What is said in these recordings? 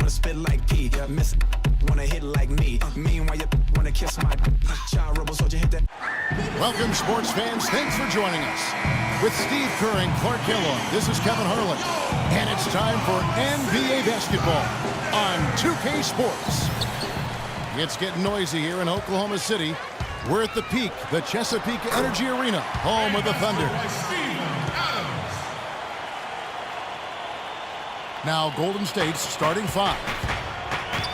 wanna spit like P. Miss wanna hit like me. Meanwhile, you wanna kiss my child rebel soldier. Hit that. Welcome, sports fans. Thanks for joining us. With Steve Kerr and Clark Kellogg, this is Kevin Harlan. And it's time for NBA basketball on 2K Sports. It's getting noisy here in Oklahoma City. We're at the Peak, the Chesapeake Energy Arena, home of the Thunder. Now Golden State's starting five.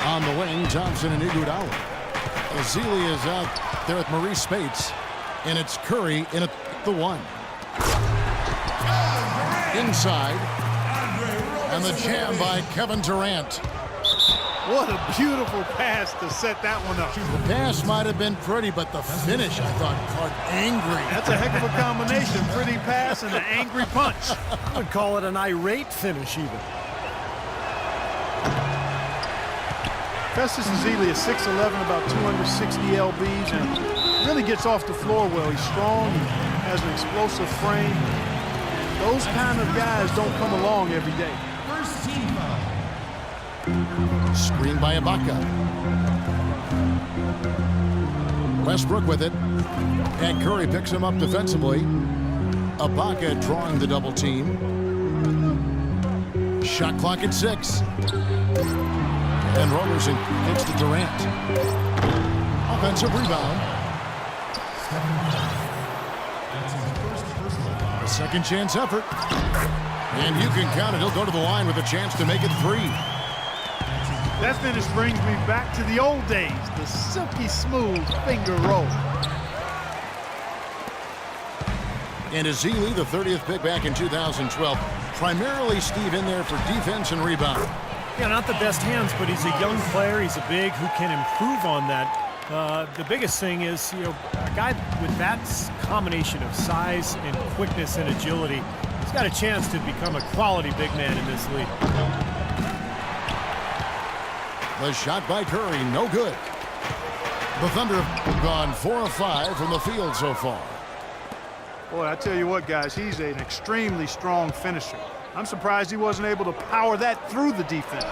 On the wing, Thompson and Iguodala. Ezeli is out there with Maurice Spates. And it's Curry in at the one. Inside. And the jam by Kevin Durant. What a beautiful pass to set that one up. The pass might have been pretty, but the finish, I thought, Clark, angry. That's a heck of a combination. Pretty pass and an angry punch. I would call it an irate finish even. Festus Ezeli is 6'11", about 260 lbs, and really gets off the floor well. He's strong, he has an explosive frame. Those kind of guys don't come along every day. First team foul. Screen by Ibaka. Westbrook with it. And Curry picks him up defensively. Ibaka drawing the double team. Shot clock at 6. And Roberson gets to Durant. Offensive rebound. A second chance effort. And you can count it. He'll go to the line with a chance to make it 3. That finish brings me back to the old days, the silky smooth finger roll. And Ezeli, the 30th pick back in 2012. Primarily, Steve, in there for defense and rebound. Yeah, not the best hands, but he's a young player. He's a big who can improve on that. The biggest thing is, you know, a guy with that combination of size and quickness and agility, he's got a chance to become a quality big man in this league. The shot by Curry, no good. The Thunder have gone 4 of 5 from the field so far. Boy, I tell you what, guys, he's an extremely strong finisher. I'm surprised he wasn't able to power that through the defense.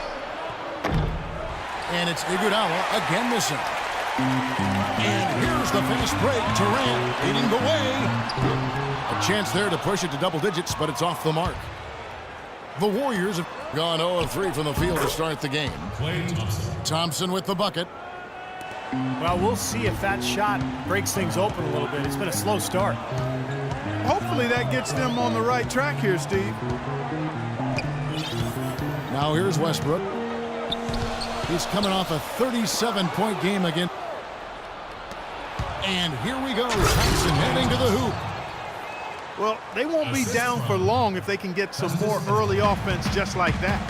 And it's Iguodala again missing. And here's the fast break. Durant leading the way. A chance there to push it to double digits, but it's off the mark. The Warriors have gone 0 of 3 from the field to start the game. Thompson with the bucket. Well, we'll see if that shot breaks things open a little bit. It's been a slow start. Hopefully that gets them on the right track here, Steve. Now here's Westbrook. He's coming off a 37-point game again. And here we go. Thompson heading to the hoop. Well, they won't be down for long if they can get some more early offense just like that.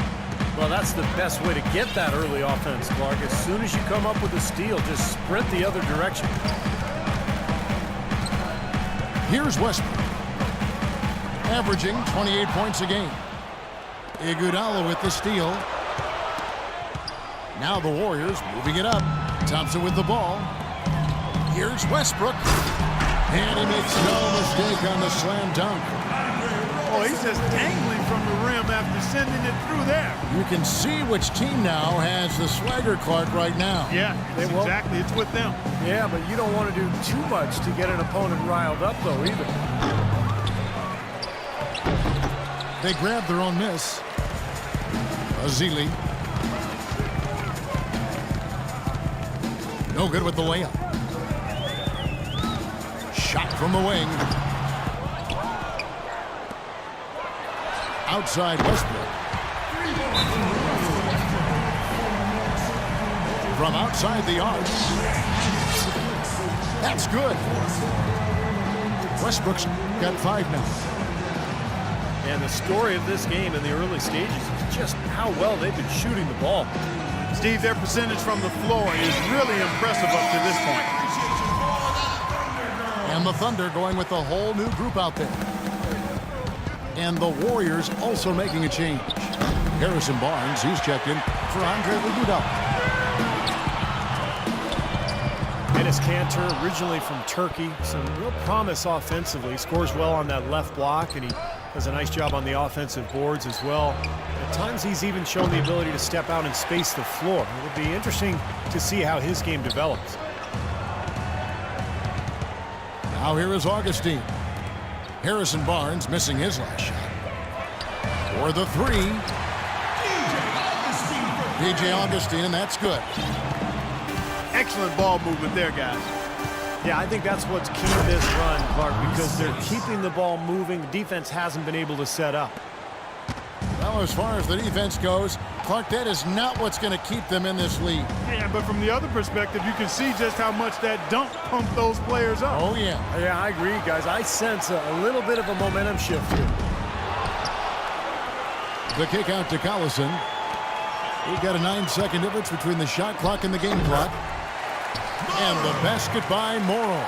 Well, that's the best way to get that early offense, Clark. As soon as you come up with a steal, just sprint the other direction. Here's Westbrook. Averaging 28 points a game. Iguodala with the steal. Now the Warriors moving it up. Thompson with the ball. Here's Westbrook. And he makes no mistake on the slam dunk. Oh, he's just dangling from the rim after sending it through there. You can see which team now has the swagger, Clark, right now. Yeah, exactly. It's with them. Yeah, but you don't want to do too much to get an opponent riled up, though, either. They grab their own miss. Ezeli. No good with the layup. Shot from the wing. Outside Westbrook. From outside the arc. That's good. Westbrook's got 5 now. And the story of this game in the early stages is just how well they've been shooting the ball. Steve, their percentage from the floor is really impressive up to this point. And the Thunder going with a whole new group out there. And the Warriors also making a change. Harrison Barnes, he's checked in for Andre Iguodala. Enes Kanter, originally from Turkey, some real promise offensively. Scores well on that left block, and he does a nice job on the offensive boards as well. At times, he's even shown the ability to step out and space the floor. It'll be interesting to see how his game develops. Now here is Augustine. Harrison Barnes missing his last shot. For the three. DJ Augustine, and that's good. Excellent ball movement there, guys. Yeah, I think that's what's key to this run, Clark, because they're keeping the ball moving. The defense hasn't been able to set up. Well, as far as the defense goes, Clark, that is not what's going to keep them in this lead. Yeah, but from the other perspective, you can see just how much that dunk pumped those players up. Oh, yeah. Yeah, I agree, guys. I sense a little bit of a momentum shift here. The kick out to Collison. We've got a 9-second difference between the shot clock and the game clock. And the basket by Morrow.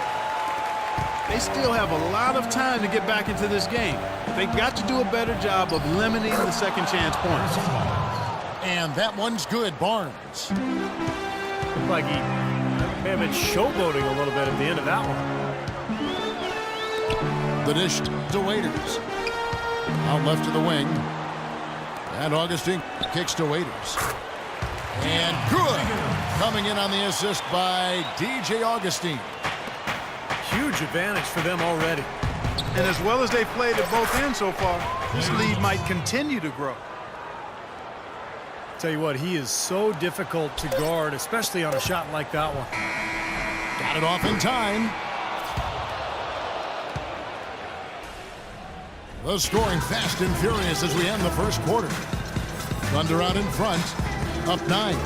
They still have a lot of time to get back into this game. They got to do a better job of limiting the second chance points. And that one's good, Barnes. Looked like he may have been showboating a little bit at the end of that one. The dish to Waiters. Out left to the wing. And Augustine kicks to Waiters. And good. Coming in on the assist by DJ Augustine. Huge advantage for them already. And as well as they've played at both ends so far, this lead might continue to grow. Tell you what, he is so difficult to guard, especially on a shot like that one. Got it off in time. The scoring fast and furious as we end the first quarter. Thunder out in front, up 9.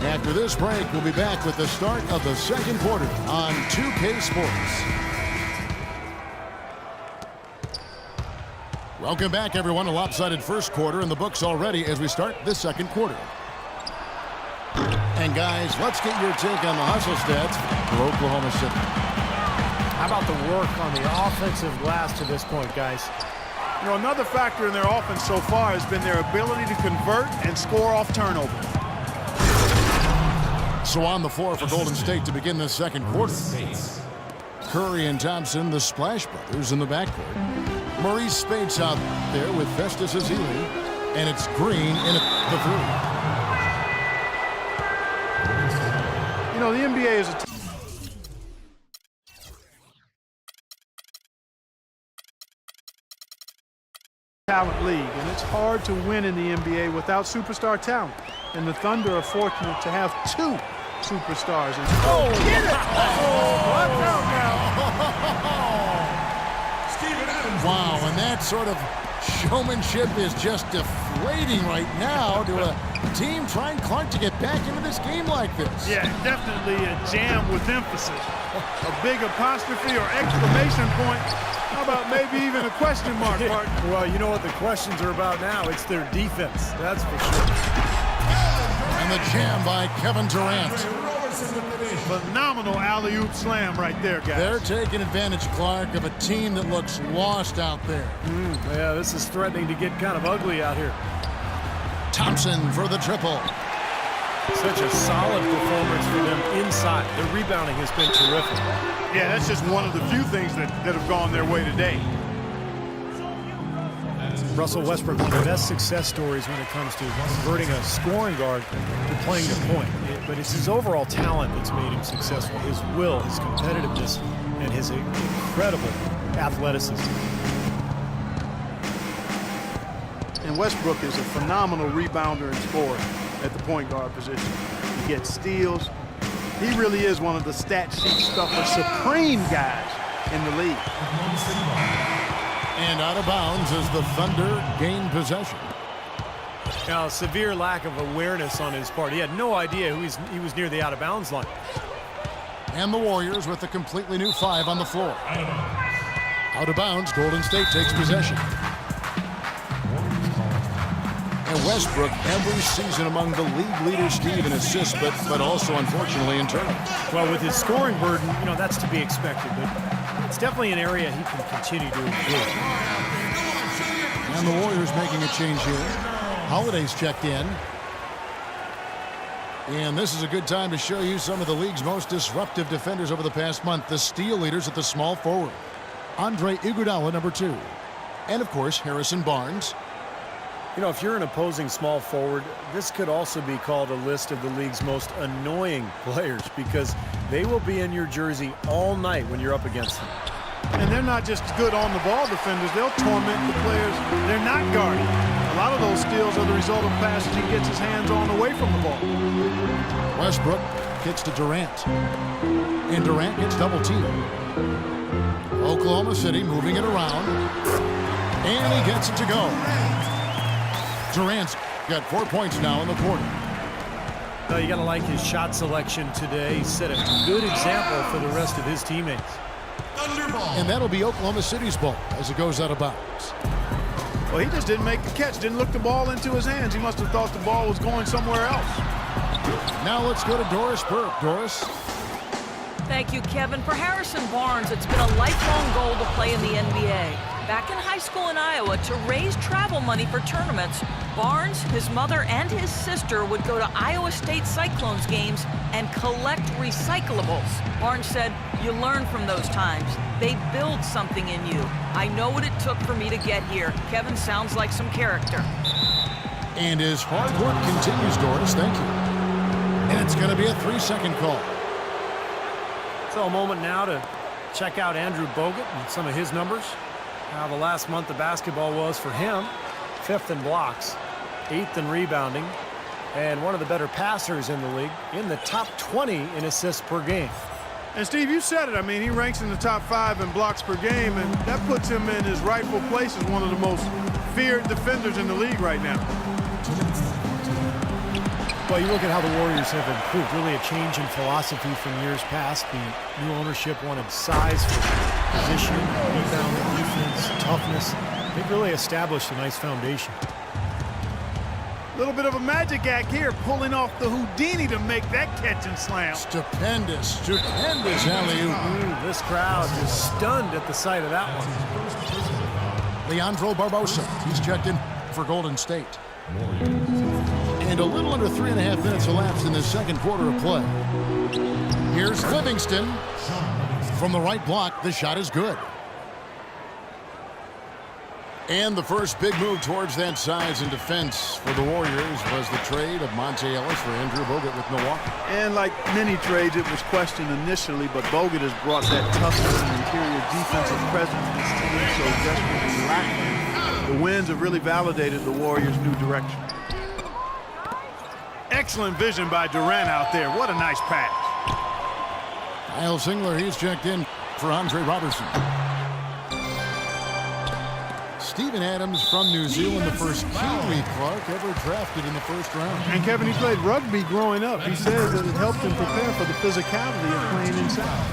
After this break, we'll be back with the start of the second quarter on 2K Sports. Welcome back, everyone. A lopsided first quarter in the books already as we start the second quarter. And guys, let's get your take on the hustle stats for Oklahoma City. How about the work on the offensive glass to this point, guys? You know, another factor in their offense so far has been their ability to convert and score off turnover. So on the floor for Golden State to begin the second quarter. Curry and Thompson, the Splash Brothers in the backcourt. Maurice Spates out there with Festus Ezeli. And it's Green in the three. You know, the NBA is a talent league, and it's hard to win in the NBA without superstar talent. And the Thunder are fortunate to have 2 superstars. Oh, get it! Watch out now. Wow, and that sort of showmanship is just deflating right now to a team trying, Clark, to get back into this game like this. Yeah, definitely a jam with emphasis. A big apostrophe or exclamation point. How about maybe even a question mark, partner? Well, you know what the questions are about now. It's their defense, that's for sure. And the jam by Kevin Durant. Phenomenal alley-oop slam right there, guys. They're taking advantage, Clark, of a team that looks lost out there. Yeah, this is threatening to get kind of ugly out here. Thompson for the triple. Such a solid performance for them inside. Their rebounding has been terrific. Yeah, that's just one of the few things that have gone their way today. Russell Westbrook, one of the best success stories when it comes to converting a scoring guard to playing the point. But it's his overall talent that's made him successful. His will, his competitiveness, and his incredible athleticism. And Westbrook is a phenomenal rebounder and scorer at the point guard position. He gets steals. He really is one of the stat sheet stuffer supreme guys in the league. And out of bounds as the Thunder gain possession. Now, a severe lack of awareness on his part. He had no idea he was near the out-of-bounds line. And the Warriors with a completely new 5 on the floor. Out of bounds, Golden State takes possession. And Westbrook every season among the league leaders, Steve, in assists, but also, unfortunately, in turnovers. Well, with his scoring burden, you know, that's to be expected. But it's definitely an area he can continue to improve. And the Warriors making a change here. Holiday's checked in. And this is a good time to show you some of the league's most disruptive defenders over the past month. The steal leaders at the small forward. Andre Iguodala, number 2. And, of course, Harrison Barnes. You know, if you're an opposing small forward, this could also be called a list of the league's most annoying players because they will be in your jersey all night when you're up against them. And they're not just good on the ball defenders. They'll torment the players they're not guarding. A lot of those steals are the result of passes he gets his hands on away from the ball. Westbrook kicks to Durant. And Durant gets double teamed. Oklahoma City moving it around. And he gets it to go. Durant's got 4 points now in the quarter. Well, you got to like his shot selection today. He set a good example for the rest of his teammates. And that'll be Oklahoma City's ball as it goes out of bounds. Well, he just didn't make the catch, didn't look the ball into his hands. He must have thought the ball was going somewhere else. Now let's go to Doris Burke. Doris. Thank you, Kevin. For Harrison Barnes, it's been a lifelong goal to play in the NBA. Back in high school in Iowa, to raise travel money for tournaments, Barnes, his mother, and his sister would go to Iowa State Cyclones games and collect recyclables. Barnes said, "You learn from those times. They build something in you. I know what it took for me to get here." Kevin sounds like some character. And his hard work continues, Doris. Thank you. And it's going to be a 3-second call. So a moment now to check out Andrew Bogut and some of his numbers. How the last month of basketball was for him. 5th in blocks, 8th in rebounding, and one of the better passers in the league, in the top 20 in assists per game. And Steve, you said it. I mean, he ranks in the top 5 in blocks per game, and that puts him in his rightful place as one of the most feared defenders in the league right now. Well, you look at how the Warriors have improved. Really a change in philosophy from years past. The new ownership wanted size for position, rebound, defense, toughness. They've really established a nice foundation. A little bit of a magic act here, pulling off the Houdini to make that catch and slam. Stupendous alley-oop. This crowd is stunned at the sight of that one. Leandro Barbosa, he's checked in for Golden State. And a little under 3.5 minutes elapsed in the second quarter of play. Here's Livingston. From the right block, the shot is good. And the first big move towards that size and defense for the Warriors was the trade of Monte Ellis for Andrew Bogut with Milwaukee. And like many trades, it was questioned initially, but Bogut has brought that toughness and interior defensive presence this team so desperately lacking. The wins have really validated the Warriors' new direction. Excellent vision by Durant out there. What a nice pass. Kyle Singler, he's checked in for Andre Robertson. Steven Adams from New Zealand, the first Kiwi Clark ever drafted in the first round. And Kevin, he played rugby growing up. He says that it helped him prepare for the physicality of playing inside.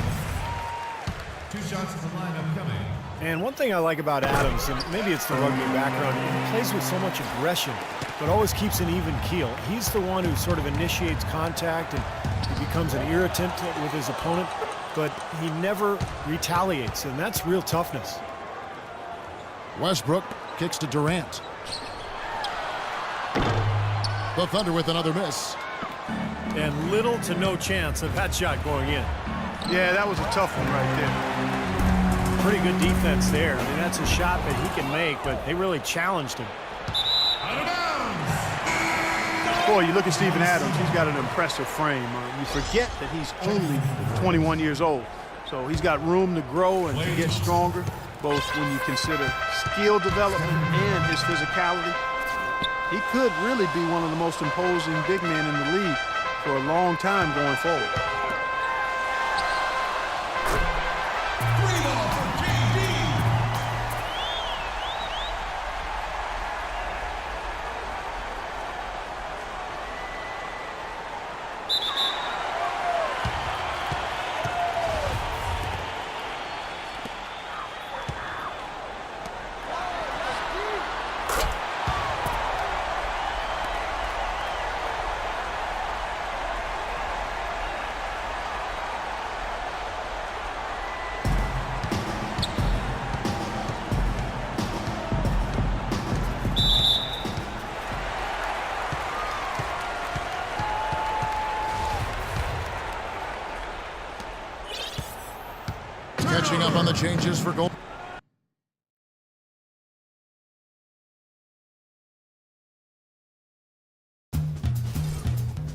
2 shots in the lineup coming. And one thing I like about Adams, and maybe it's the rugby background, he plays with so much aggression, but always keeps an even keel. He's the one who sort of initiates contact and he becomes an irritant with his opponent, but he never retaliates, and that's real toughness. Westbrook kicks to Durant. The Thunder with another miss. And little to no chance of that shot going in. Yeah, that was a tough one right there. Pretty good defense there. I mean, that's a shot that he can make, but they really challenged him. Boy, you look at Steven Adams, he's got an impressive frame. You forget that he's only 21 years old. So he's got room to grow and to get stronger, both when you consider skill development and his physicality. He could really be one of the most imposing big men in the league for a long time going forward. Catching up on the changes for goal.